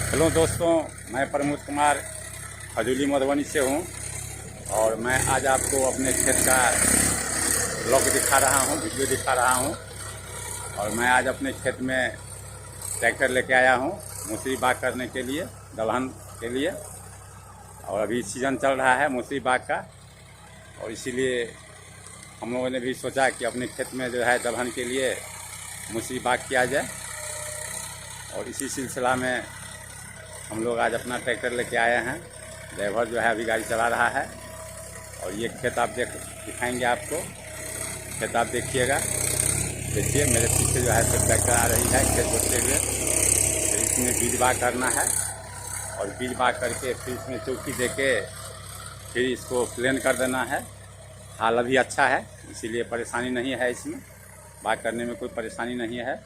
Hello दोस्तों, मैं प्रमोद कुमार खजूली मधुबनी से हूँ और मैं आज आपको अपने खेत का ब्लॉग दिखा रहा हूँ, वीडियो दिखा रहा हूँ। और मैं आज अपने खेत में ट्रैक्टर लेके आया हूँ मूसरी बाग करने के लिए, दलहन के लिए। और अभी सीज़न चल रहा है मूसरी बाग का और इसीलिए हम लोगों ने भी सोचा कि अपने खेत में जो है दलहन के लिए मूसरी बाग किया जाए। और इसी सिलसिला में हम लोग आज अपना ट्रैक्टर लेके आए हैं। ड्राइवर जो है अभी गाड़ी चला रहा है और ये खेत आप दिखाएंगे आपको। खेत आप देखिएगा, देखिए मेरे पीछे जो है सब ट्रैक्टर आ रही है खेत जोतते हुए। फिर इसमें बीज बाग करना है और बीज बाग करके फिर इसमें चौकी दे के फिर इसको प्लेन कर देना है। हाल अभी अच्छा है, इसीलिए परेशानी नहीं है, इसमें बाग करने में कोई परेशानी नहीं है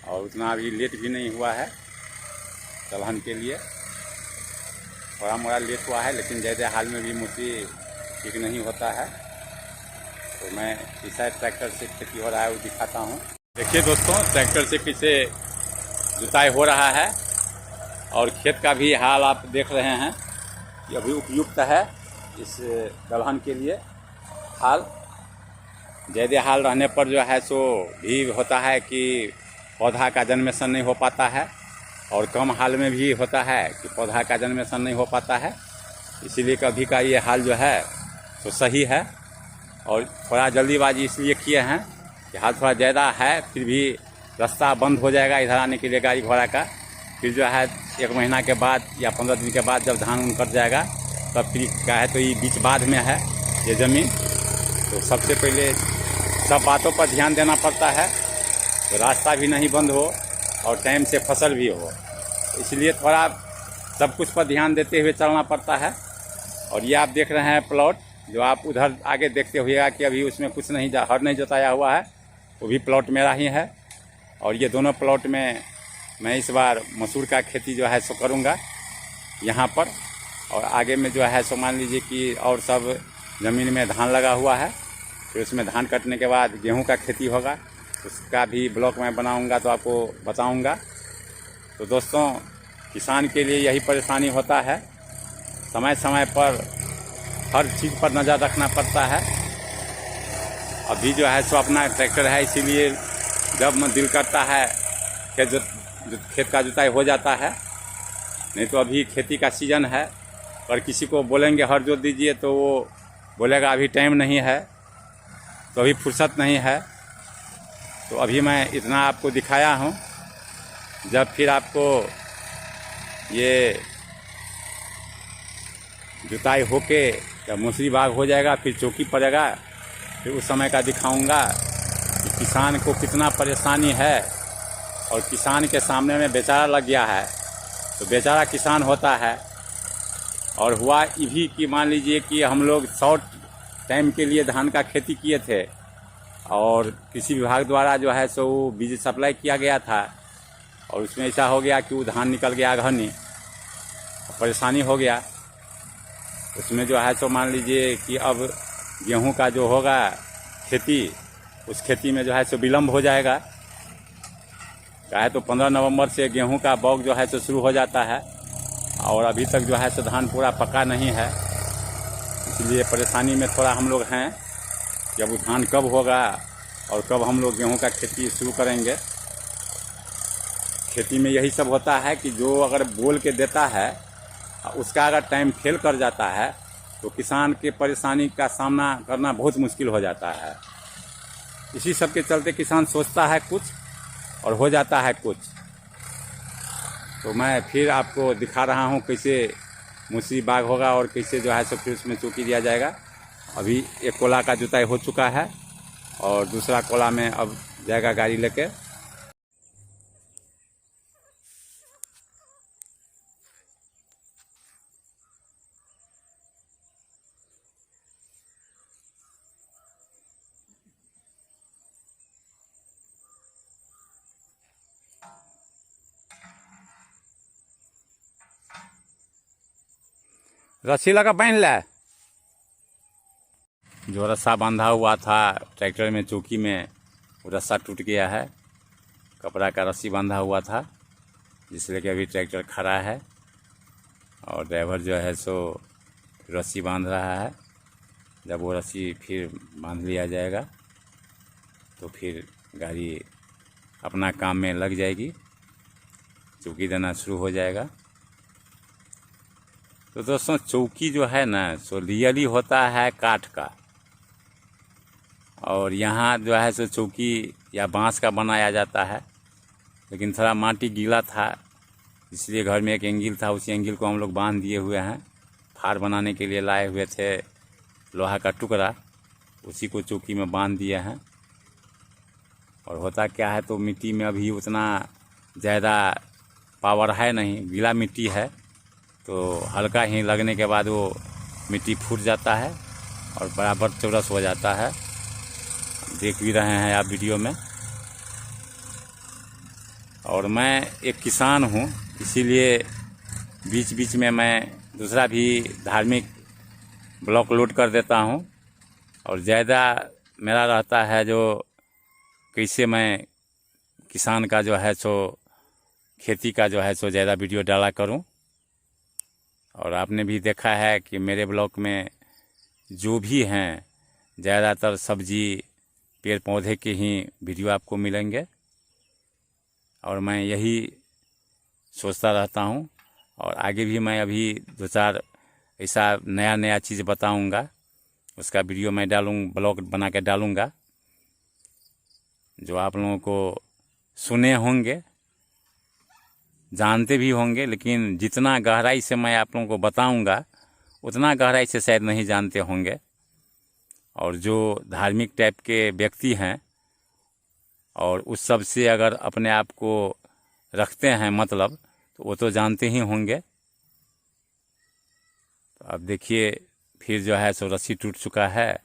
और उतना अभी लेट भी नहीं हुआ है। दलहन के लिए थोड़ा मोड़ा लेट हुआ है, लेकिन ज़्यादा हाल में भी मूसरी ठीक नहीं होता है। तो मैं इस साइड ट्रैक्टर से खेती हो रहा है वो दिखाता हूँ। देखिए दोस्तों, ट्रैक्टर से पीछे जुताई हो रहा है और खेत का भी हाल आप देख रहे हैं कि अभी उपयुक्त है इस दलहन के लिए। हाल ज़्यादा हाल रहने पर जो है सो भी होता है कि पौधा का जन्मेशन नहीं हो पाता है और कम हाल में भी होता है कि पौधा का जन्मेशन नहीं हो पाता है। इसीलिए कभी का ये हाल जो है तो सही है और थोड़ा जल्दीबाजी इसलिए किए हैं कि हाल थोड़ा ज़्यादा है, फिर भी रास्ता बंद हो जाएगा इधर आने के लिए गाड़ी घोड़ा का। फिर जो है 1 महीना के बाद या 15 दिन के बाद जब धान उन कट जाएगा तब फिर क्या है, तो ये बीच बाद में है ये ज़मीन। तो सबसे पहले सब बातों पर ध्यान देना पड़ता है, तो रास्ता भी नहीं बंद हो और टाइम से फसल भी हो। इसलिए थोड़ा सब कुछ पर ध्यान देते हुए चलना पड़ता है। और ये आप देख रहे हैं प्लॉट, जो आप उधर आगे देखते हुएगा कि अभी उसमें कुछ नहीं हर नहीं जोताया हुआ है, वो भी प्लॉट मेरा ही है। और ये दोनों प्लॉट में मैं इस बार मसूर का खेती जो है सो करूँगा यहाँ पर। और आगे में जो है सो मान लीजिए कि और सब ज़मीन में धान लगा हुआ है, फिर उसमें धान कटने के बाद गेहूँ का खेती होगा, उसका भी ब्लॉग मैं बनाऊंगा तो आपको बताऊंगा। तो दोस्तों, किसान के लिए यही परेशानी होता है, समय समय पर हर चीज़ पर नज़र रखना पड़ता है। अभी जो है सो अपना ट्रैक्टर है, इसीलिए जब मन दिल करता है खेत का जुताई हो जाता है। नहीं तो अभी खेती का सीज़न है, पर किसी को बोलेंगे हर जोत दीजिए तो वो बोलेगा अभी टाइम नहीं है, तो अभी फुर्सत नहीं है। तो अभी मैं इतना आपको दिखाया हूँ। जब फिर आपको ये जुताई होके जब मूसरी बाग हो जाएगा, फिर चौकी पड़ेगा, फिर उस समय का दिखाऊंगा कि किसान को कितना परेशानी है। और किसान के सामने में बेचारा लग गया है, तो बेचारा किसान होता है। और हुआ ये भी कि मान लीजिए कि हम लोग शॉर्ट टाइम के लिए धान का खेती किए थे और कृषि विभाग द्वारा जो है सो बीज सप्लाई किया गया था और उसमें ऐसा हो गया कि वो धान निकल गया घनी, परेशानी हो गया। उसमें जो है सो मान लीजिए कि अब गेहूं का जो होगा खेती, उस खेती में जो है सो विलम्ब हो जाएगा। क्या है तो 15 नवंबर से गेहूं का बौग जो है सो शुरू हो जाता है और अभी तक जो है सो धान पूरा पका नहीं है। इसलिए परेशानी में थोड़ा हम लोग हैं कि अब धान कब होगा और कब हम लोग गेहूं का खेती शुरू करेंगे। खेती में यही सब होता है कि जो अगर बोल के देता है उसका अगर टाइम फेल कर जाता है तो किसान के परेशानी का सामना करना बहुत मुश्किल हो जाता है। इसी सब के चलते किसान सोचता है कुछ और हो जाता है कुछ। तो मैं फिर आपको दिखा रहा हूँ कैसे मूसरी बाग होगा और कैसे जो है सो फिर उसमें चौकी दिया जाएगा। अभी एक कोला का जुताई हो चुका है और दूसरा कोला में अब जाएगा गाड़ी लेके। रस्सी लगा बांध ले। जो रस्सा बांधा हुआ था ट्रैक्टर में चौकी में, वो रस्सा टूट गया है। कपड़ा का रस्सी बांधा हुआ था जिसलिए कि अभी ट्रैक्टर खड़ा है और ड्राइवर जो है सो रस्सी बांध रहा है। जब वो रस्सी फिर बांध लिया जाएगा तो फिर गाड़ी अपना काम में लग जाएगी, चौकी देना शुरू हो जाएगा। तो दोस्तों चौकी जो है ना सो रियली होता है काठ का, और यहाँ जो है सो चौकी या बांस का बनाया जाता है, लेकिन थोड़ा माटी गीला था इसलिए घर में एक एंगिल था, उसी एंगिल को हम लोग बांध दिए हुए हैं। फाड़ बनाने के लिए लाए हुए थे लोहा का टुकड़ा, उसी को चौकी में बांध दिए हैं। और होता क्या है तो मिट्टी में अभी उतना ज़्यादा पावर है नहीं, गीला मिट्टी है, तो हल्का ही लगने के बाद वो मिट्टी फूट जाता है और बराबर चौरस हो जाता है। देख भी रहे हैं आप वीडियो में। और मैं एक किसान हूँ, इसीलिए बीच बीच में मैं दूसरा भी धार्मिक ब्लॉग लोड कर देता हूँ। और ज़्यादा मेरा रहता है जो कैसे मैं किसान का जो है सो खेती का जो है सो ज़्यादा वीडियो डाला करूँ। और आपने भी देखा है कि मेरे ब्लॉग में जो भी हैं ज़्यादातर सब्जी पेड़ पौधे के ही वीडियो आपको मिलेंगे, और मैं यही सोचता रहता हूँ। और आगे भी मैं अभी 2-4 ऐसा नया चीज़ बताऊँगा, उसका वीडियो मैं ब्लॉग बना के डालूँगा, जो आप लोगों को सुने होंगे, जानते भी होंगे, लेकिन जितना गहराई से मैं आप लोगों को बताऊँगा उतना गहराई से शायद नहीं जानते होंगे। और जो धार्मिक टाइप के व्यक्ति हैं और उस सब से अगर अपने आप को रखते हैं मतलब, तो वो तो जानते ही होंगे। तो अब देखिए फिर जो है सो रस्सी टूट चुका है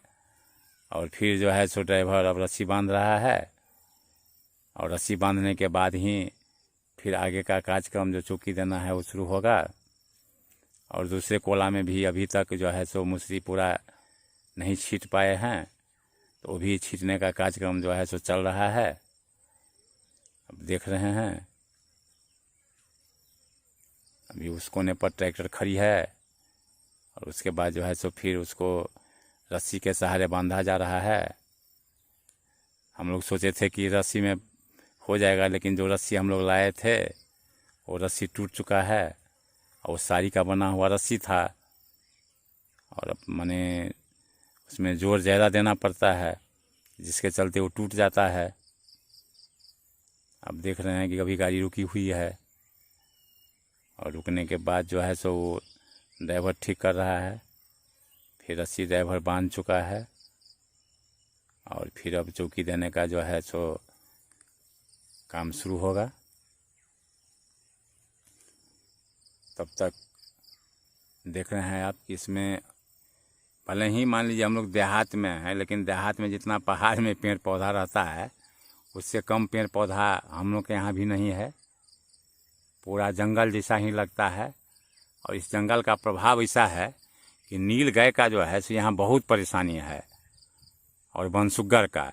और फिर जो है सो ड्राइवर अब रस्सी बांध रहा है, और रस्सी बांधने के बाद ही फिर आगे का कार्यक्रम जो चौकी देना है वो शुरू होगा। और दूसरे कोला में भी अभी तक जो है सो मुसरी पूरा नहीं छीट पाए हैं, तो वो भी छीटने का कार्यक्रम जो है सो चल रहा है। अब देख रहे हैं अभी उस कोने पर ट्रैक्टर खड़ी है, और उसके बाद जो है सो फिर उसको रस्सी के सहारे बांधा जा रहा है। हम लोग सोचे थे कि रस्सी में हो जाएगा, लेकिन जो रस्सी हम लोग लाए थे वो रस्सी टूट चुका है, और वो साड़ी का बना हुआ रस्सी था, और अब माने उसमें जोर ज़्यादा देना पड़ता है, जिसके चलते वो टूट जाता है। अब देख रहे हैं कि अभी गाड़ी रुकी हुई है, और रुकने के बाद जो है सो वो ड्राइवर ठीक कर रहा है। फिर रस्सी ड्राइवर बांध चुका है, और फिर अब चौकी देने का जो है सो काम शुरू होगा। तब तक देख रहे हैं आप कि इसमें भले ही मान लीजिए हम लोग देहात में हैं, लेकिन देहात में जितना पहाड़ में पेड़ पौधा रहता है उससे कम पेड़ पौधा हम लोग के यहाँ भी नहीं है। पूरा जंगल जैसा ही लगता है, और इस जंगल का प्रभाव ऐसा है कि नील गाय का जो है सो यहाँ बहुत परेशानी है, और बनसुग्गर का,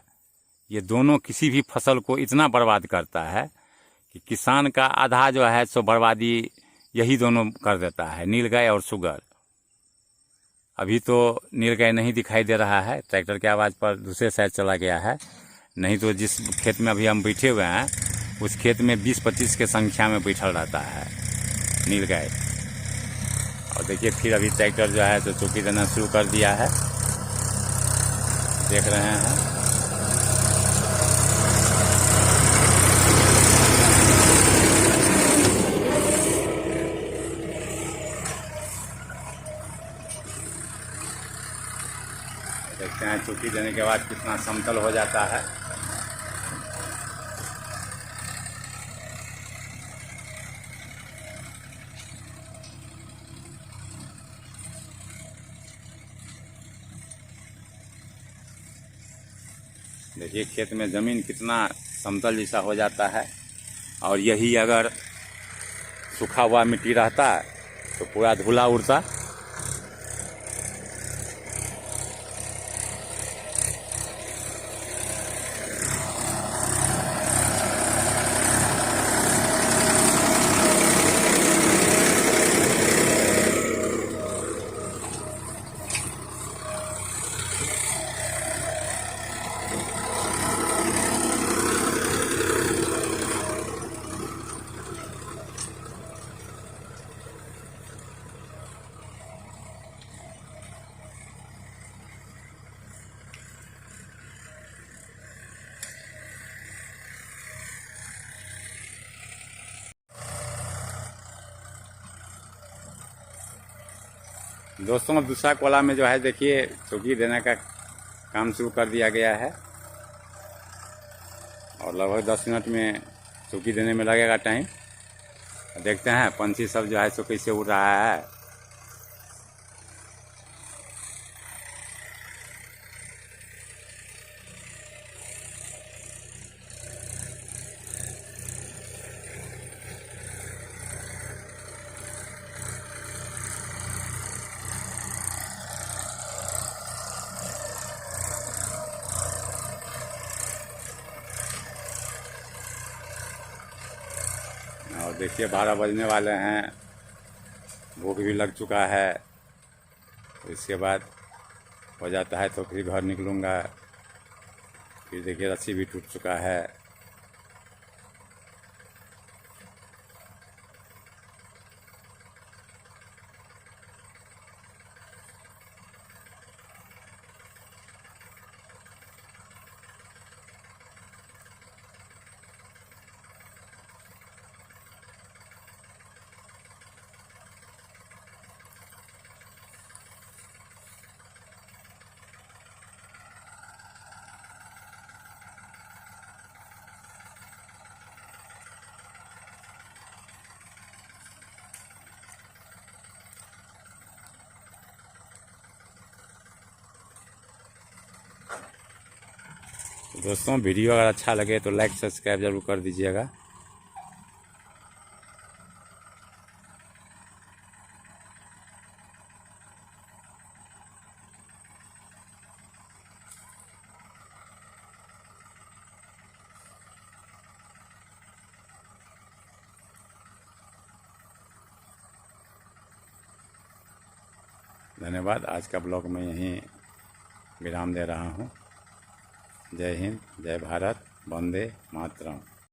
ये दोनों किसी भी फसल को इतना बर्बाद करता है कि किसान का आधा जो है सो बर्बादी यही दोनों कर देता है, नीलगाय और सुगर। अभी तो नीलगाय नहीं दिखाई दे रहा है, ट्रैक्टर की आवाज़ पर दूसरे साइड चला गया है, नहीं तो जिस खेत में अभी हम बैठे हुए हैं उस खेत में 20-25 के संख्या में बैठल रहता है नीलगाय। और देखिए फिर अभी ट्रैक्टर जो है तो चौकी देना शुरू कर दिया है, देख रहे हैं। देखते हैं चौकी देने के बाद कितना समतल हो जाता है। देखिए खेत में ज़मीन कितना समतल जैसा हो जाता है, और यही अगर सूखा हुआ मिट्टी रहता तो पूरा धूला उड़ता। दोस्तों अब दूसरा कोला में जो है देखिए चौकी देने का काम शुरू कर दिया गया है और लगभग 10 मिनट में चौकी देने में लगेगा टाइम। देखते हैं पंछी सब जो है सो कैसे उड़ रहा है। और देखिए 12 बजने वाले हैं, भूख भी लग चुका है। तो इसके बाद हो जाता है तो फिर घर निकलूँगा। फिर देखिए रस्सी भी टूट चुका है। दोस्तों वीडियो अगर अच्छा लगे तो लाइक सब्सक्राइब ज़रूर कर दीजिएगा। धन्यवाद। आज का ब्लॉग मैं यहीं विराम दे रहा हूँ। जय हिंद, जय भारत, वंदे मातरम।